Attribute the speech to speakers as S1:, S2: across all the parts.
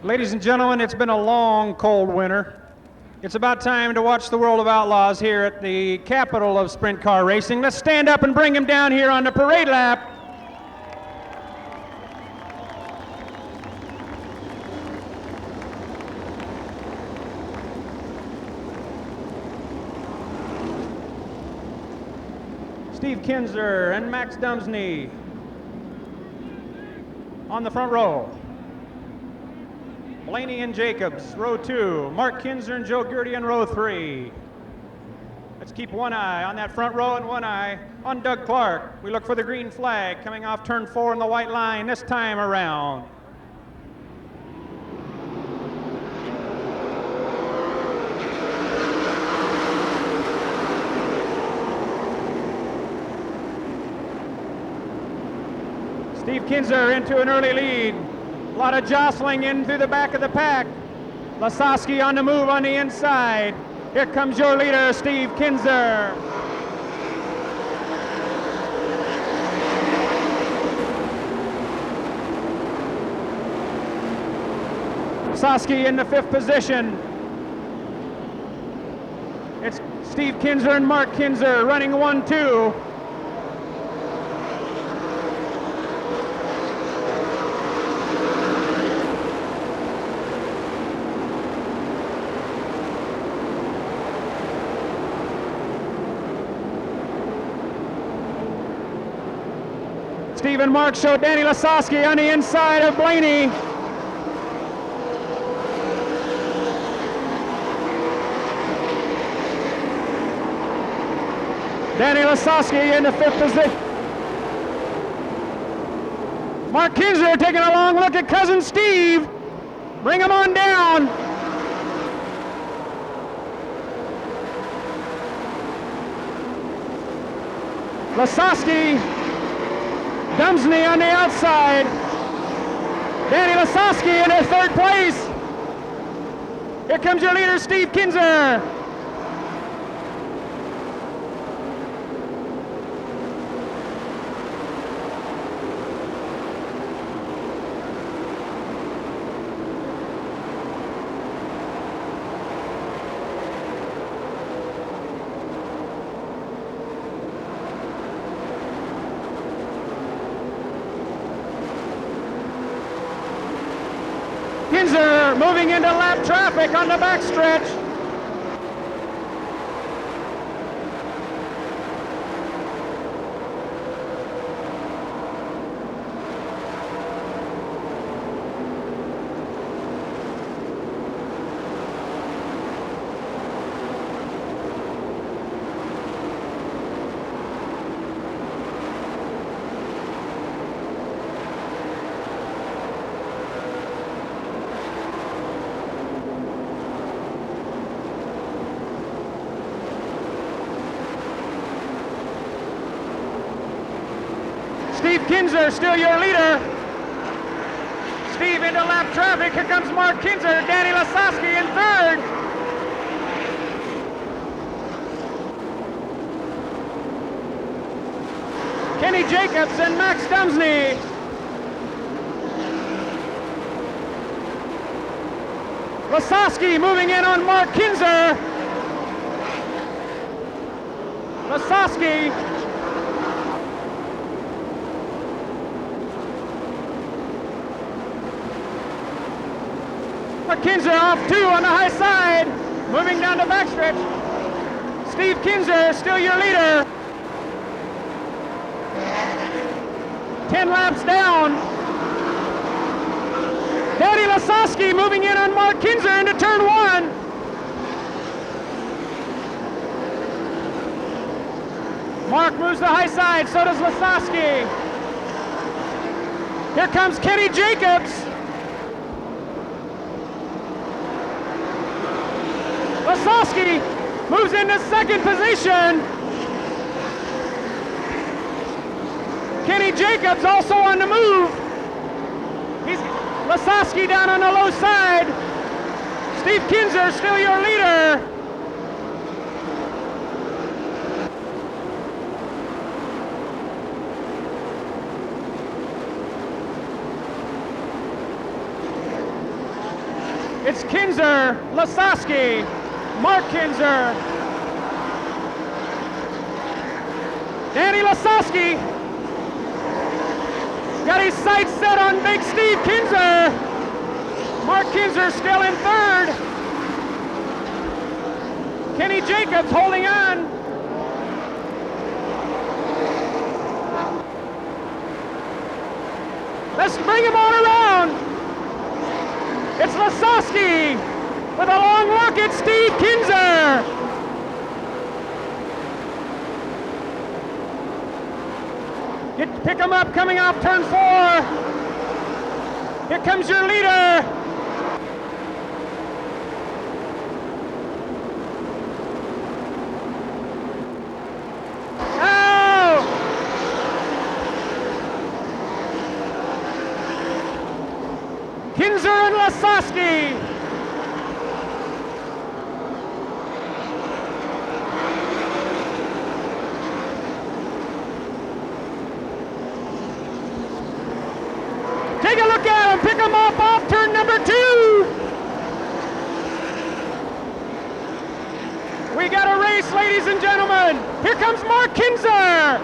S1: Ladies and gentlemen, it's been a long, cold winter. It's about time to watch the World of Outlaws here at the capital of sprint car racing. Let's stand up and bring him down here on the parade lap. Steve Kinser and Max Dumsney on the front row. Blaney and Jacobs, row 2. Mark Kinser and Joe Gertie in row 3. Let's keep one eye on that front row and one eye on Doug Clark. We look for the green flag coming off turn 4 in the white line this time around. Steve Kinser into an early lead. A lot of jostling in through the back of the pack. Lasoski on the move on the inside. Here comes your leader, Steve Kinser. Lasoski in the 5th position. It's Steve Kinser and Mark Kinser running 1-2. Steve and Mark show Danny Lasoski on the inside of Blaney. Danny Lasoski in the 5th position. Mark Kinser taking a long look at cousin Steve. Bring him on down. Lasoski, Dumsney on the outside. Danny Lasoski in 3rd place. Here comes your leader, Steve Kinser. Kinser moving into lap traffic on the backstretch. Steve Kinser, still your leader. Steve into lap traffic. Here comes Mark Kinser. Danny Lasoski in 3rd. Kenny Jacobs and Max Dumsney. Lasoski moving in on Mark Kinser. Lasoski. Mark Kinser off 2 on the high side, moving down the backstretch. Steve Kinser, still your leader. 10 laps down. Danny Lasoski moving in on Mark Kinser into turn 1. Mark moves the high side, so does Lasoski. Here comes Kenny Jacobs. Lasoski moves into 2nd position. Kenny Jacobs also on the move. He's Lasoski down on the low side. Steve Kinser still your leader. It's Kinser, Lasoski, Mark Kinser, Danny Lasoski got his sights set on big Steve Kinser. Mark Kinser still in third. Kenny Jacobs holding on. Let's bring him on around. It's Lasoski with a long look at Steve Kinser. Pick him up coming off turn 4. Here comes your leader. Oh! Kinser and Lasoski. Take a look at him, pick him up off turn number 2. We got a race, ladies and gentlemen. Here comes Mark Kinser.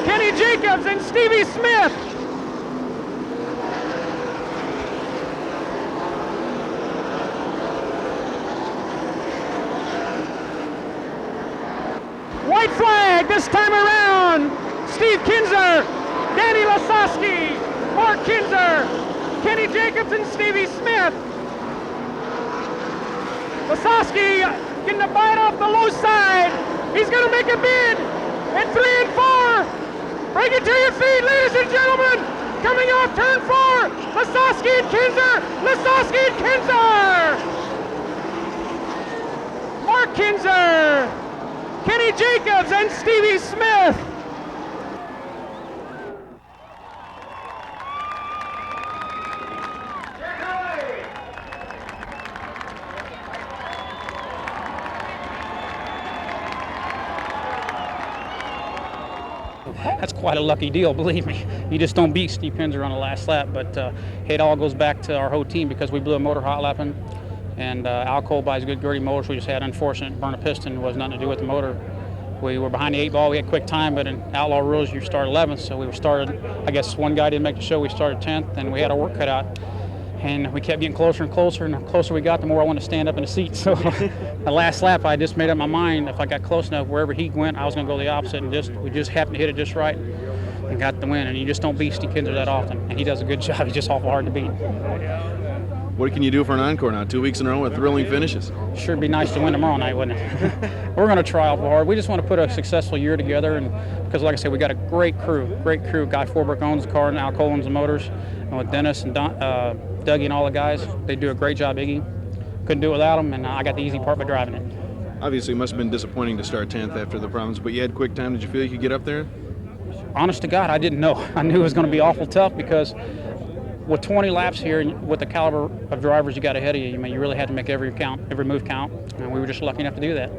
S1: Kenny Jacobs and Stevie Smith. White flag this time around. Steve Kinser, Danny Lasoski, Mark Kinser, Kenny Jacobs and Stevie Smith. Lasoski getting a bite off the low side. He's going to make a bid at 3 and 4. Bring it to your feet, ladies and gentlemen. Coming off turn 4, Lasoski and Kinser, Lasoski and Kinser. Mark Kinser, Kenny Jacobs and Stevie Smith.
S2: That's quite a lucky deal, believe me. You just don't beat Steve Kinser on the last lap, but it all goes back to our whole team because we blew a motor hot lapping, and Al Cole buys good Gertie motors. We just had unfortunate burn a piston. It was nothing to do with the motor. We were behind the 8 ball. We had quick time, but in Outlaw rules, you start 11th, so we were started. I guess one guy didn't make the show. We started 10th, and we had our work cut out. And we kept getting closer and closer, and the closer we got, the more I wanted to stand up in the seat. So the last lap, I just made up my mind if I got close enough, wherever he went, I was going to go the opposite, and we just happened to hit it just right and got the win. And you just don't beat Steve Kinser that often, and he does a good job. He's just awful hard to beat.
S3: What can you do for an encore now? 2 weeks in a row with thrilling finishes.
S2: Sure would be nice to win tomorrow night, wouldn't it? We're going to try awful hard. We just want to put a successful year together, and because, like I said, we got a great crew. Guy Forbrick owns the car, and Al Cole owns the motors. And with Dennis and Dougie and all the guys, they do a great job, Iggy. Couldn't do it without them, and I got the easy part by driving it.
S3: Obviously, it must have been disappointing to start 10th after the problems, but you had quick time. Did you feel you could get up there?
S2: Honest to God, I didn't know. I knew it was going to be awful tough because with 20 laps here and with the caliber of drivers you got ahead of you, you really had to make every move count, and we were just lucky enough to do that.